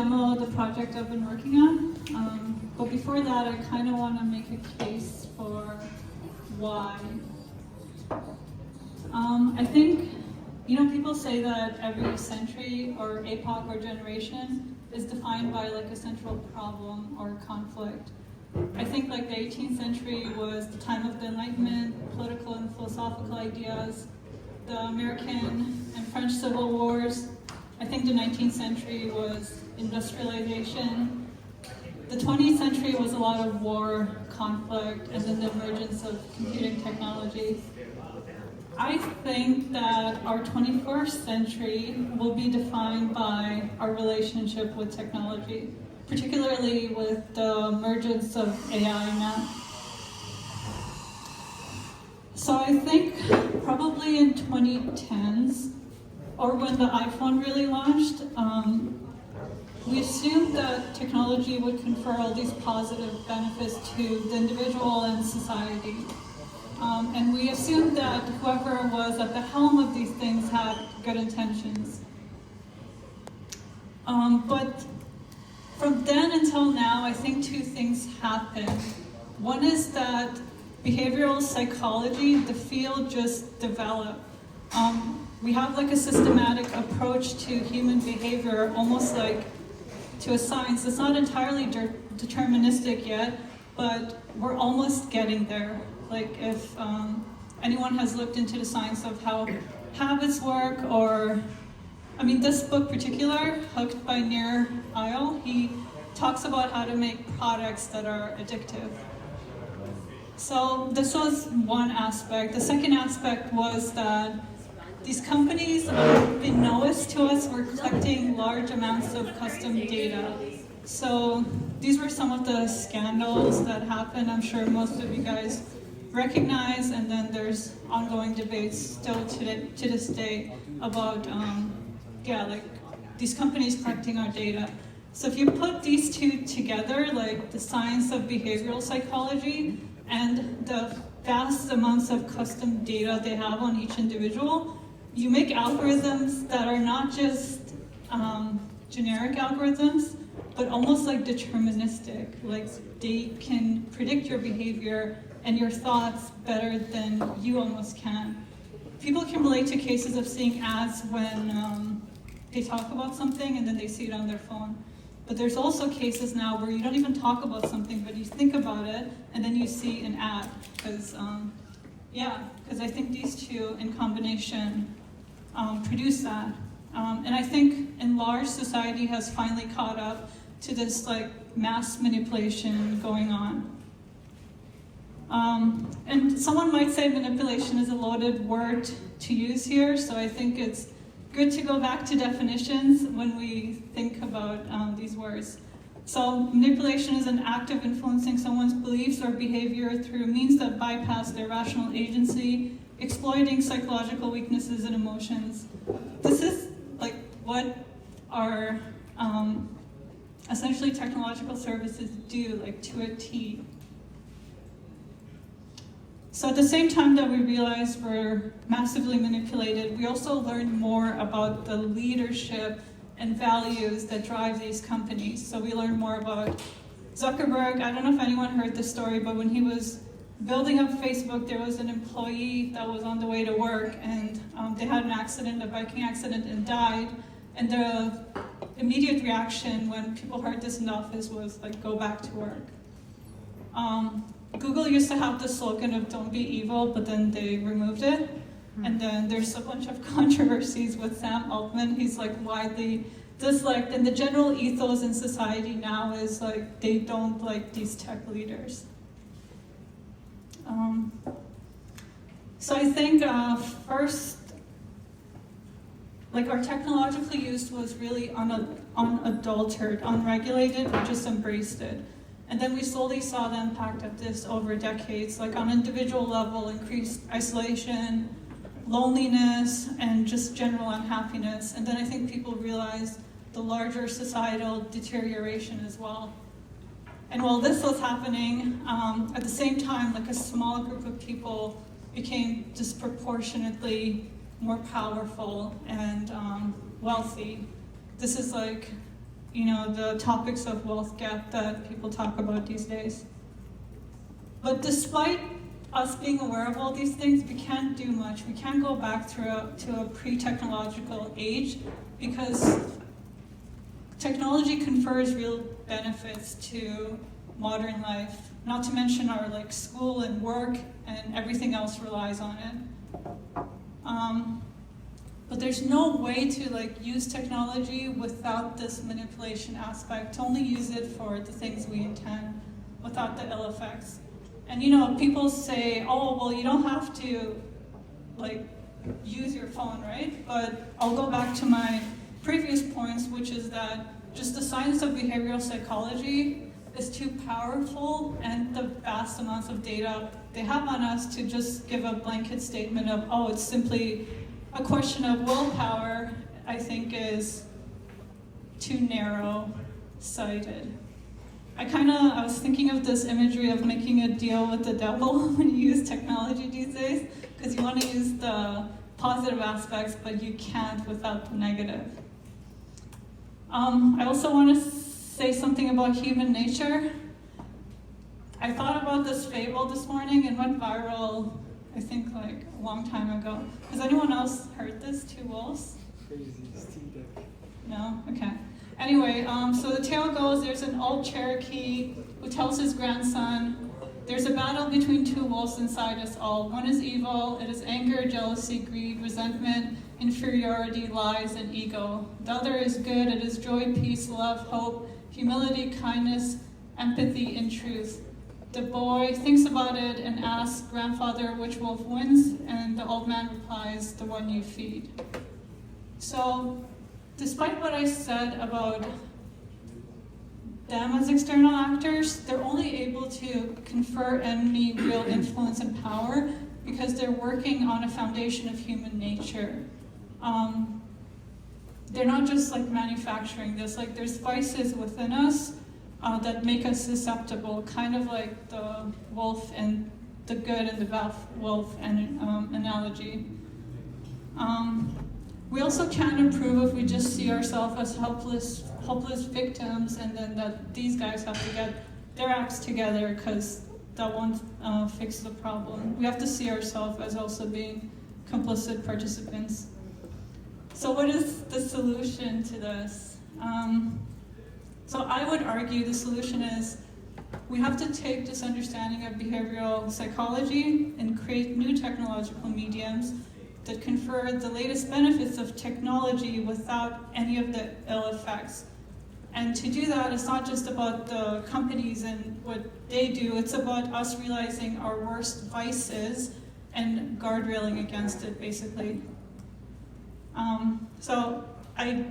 demo the project I've been working on. But before that, I kind of want to make a case for why. I think, people say that every century or epoch or generation is defined by like a central problem or conflict. I think like the 18th century was the time of the Enlightenment, political and philosophical ideas, the American and French Civil Wars. I think the 19th century was industrialization. The 20th century was a lot of war, conflict, and then the emergence of computing technology. I think that our 21st century will be defined by our relationship with technology, particularly with the emergence of AI now. So I think probably in 2010s, or when the iPhone really launched, we assumed that technology would confer all these positive benefits to the individual and society. And we assumed that whoever was at the helm of these things had good intentions. But from then until now, I think two things happened. One is that behavioral psychology, the field just developed. We have like a systematic approach to human behavior, almost like to a science. It's not entirely deterministic yet, but we're almost getting there. Like if anyone has looked into the science of how habits work, or, this book particular, Hooked by Nir Eyal, he talks about how to make products that are addictive. So this was one aspect. The second aspect was that these companies, unbeknownst to us, were collecting large amounts of custom data. So these were some of the scandals that happened. I'm sure most of you guys recognize, and then there's ongoing debates still to this day about, these companies collecting our data. So if you put these two together, like the science of behavioral psychology and the vast amounts of custom data they have on each individual, you make algorithms that are not just generic algorithms, but almost like deterministic. Like they can predict your behavior and your thoughts better than you almost can. People can relate to cases of seeing ads when they talk about something and then they see it on their phone. But there's also cases now where you don't even talk about something, but you think about it and then you see an ad. Because I think these two in combination produce that. And I think enlarged society has finally caught up to this like mass manipulation going on. And someone might say manipulation is a loaded word to use here, so I think it's good to go back to definitions when we think about these words. So manipulation is an act of influencing someone's beliefs or behavior through means that bypass their rational agency, exploiting psychological weaknesses and emotions. This is like what our essentially technological services do, like to a T. So at the same time that we realize we're massively manipulated, we also learn more about the leadership and values that drive these companies. So we learn more about Zuckerberg. I don't know if anyone heard this story, but when he was building up Facebook, there was an employee that was on the way to work, and they had an accident, a biking accident, and died. And the immediate reaction when people heard this in the office was like, go back to work. Google used to have the slogan of don't be evil, but then they removed it. And then there's a bunch of controversies with Sam Altman. He's like widely disliked, and the general ethos in society now is like they don't like these tech leaders. So I think first, like our technological use was really unadulterated, unregulated. We just embraced it. And then we slowly saw the impact of this over decades, like on an individual level, increased isolation, loneliness, and just general unhappiness. And then I think people realized the larger societal deterioration as well. And while this was happening, at the same time, like a small group of people became disproportionately more powerful and wealthy. This is like the topics of wealth gap that people talk about these days. But despite us being aware of all these things, we can't do much. We can't go back to a pre-technological age because technology confers real benefits to modern life, not to mention our school and work and everything else relies on it. But there's no way to use technology without this manipulation aspect, to only use it for the things we intend, without the ill effects. And people say, oh, well, you don't have to use your phone, right? But I'll go back to my previous points, which is that just the science of behavioral psychology is too powerful, and the vast amounts of data they have on us to just give a blanket statement of, oh, it's simply a question of willpower, I think is too narrow-sighted. I was thinking of this imagery of making a deal with the devil when you use technology these days, because you want to use the positive aspects, but you can't without the negative. I also want to say something about human nature. I thought about this fable this morning and went viral, I think a long time ago. Has anyone else heard this? Two wolves? Crazy, Steve. No? Okay. Anyway, so the tale goes, there's an old Cherokee who tells his grandson, there's a battle between two wolves inside us all. One is evil, it is anger, jealousy, greed, resentment, inferiority, lies, and ego. The other is good, it is joy, peace, love, hope, humility, kindness, empathy, and truth. The boy thinks about it and asks grandfather which wolf wins, and the old man replies, the one you feed. So, despite what I said about them as external actors, they're only able to confer any real influence and power because they're working on a foundation of human nature. They're not just manufacturing this, there's spices within us that make us susceptible, kind of like the wolf and the good and the bad wolf analogy. We also can't improve if we just see ourselves as helpless victims, and then that these guys have to get their acts together because that won't fix the problem. We have to see ourselves as also being complicit participants. So what is the solution to this? So I would argue the solution is we have to take this understanding of behavioral psychology and create new technological mediums that confer the latest benefits of technology without any of the ill effects. And to do that, it's not just about the companies and what they do, it's about us realizing our worst vices and guardrailing against it, basically. So I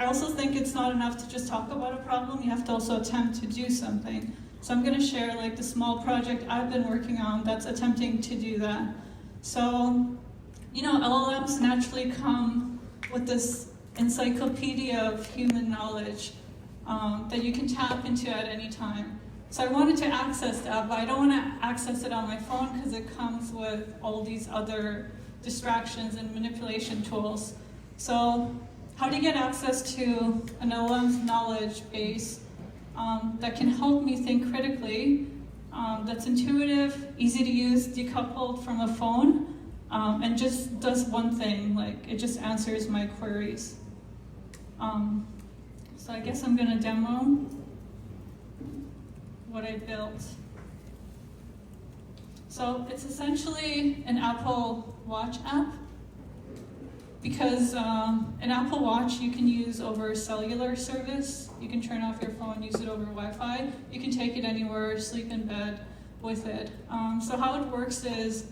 also think it's not enough to just talk about a problem, you have to also attempt to do something. So I'm gonna share the small project I've been working on that's attempting to do that. So, LLMs naturally come with this encyclopedia of human knowledge that you can tap into at any time. So I wanted to access that, but I don't want to access it on my phone because it comes with all these other distractions and manipulation tools. So how do you get access to an LLM's knowledge base that can help me think critically, that's intuitive, easy to use, decoupled from a phone, and just does one thing, it just answers my queries. So I guess I'm going to demo what I built. So it's essentially an Apple Watch app, because an Apple Watch you can use over cellular service. You can turn off your phone, use it over Wi-Fi. You can take it anywhere, sleep in bed with it. So how it works is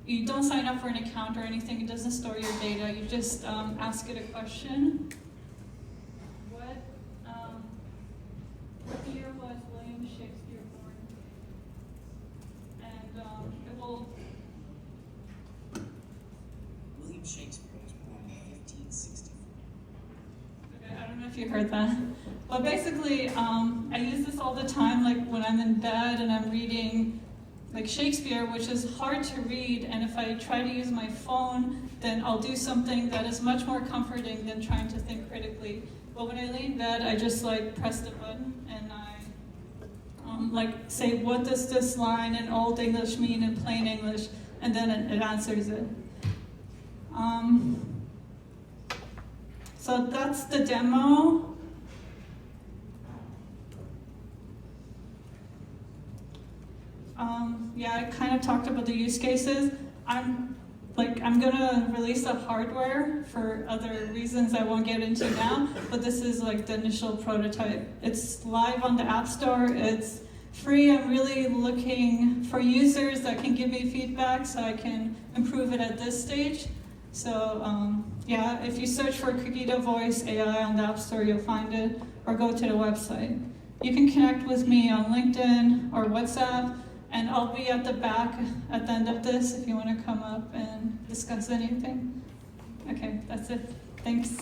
you don't sign up for an account or anything. It doesn't store your data. You just ask it a question. What year was William Shakespeare born? And it will... William Shakespeare was born in 1564. Okay, I don't know if you heard that. But basically, I use this all the time, when I'm in bed and I'm reading like Shakespeare, which is hard to read, and if I try to use my phone, then I'll do something that is much more comforting than trying to think critically. But when I lay in bed, I just like press the button and I like say, what does this line in Old English mean in plain English, and then it answers it. So that's the demo. Yeah, I kind of talked about the use cases. I'm gonna release the hardware for other reasons I won't get into now, but this is like the initial prototype. It's live on the App Store, it's free. I'm really looking for users that can give me feedback so I can improve it at this stage. So yeah, if you search for Cogito Voice AI on the App Store, you'll find it, or go to the website. You can connect with me on LinkedIn or WhatsApp, and I'll be at the back at the end of this if you want to come up and discuss anything. Okay, that's it. Thanks.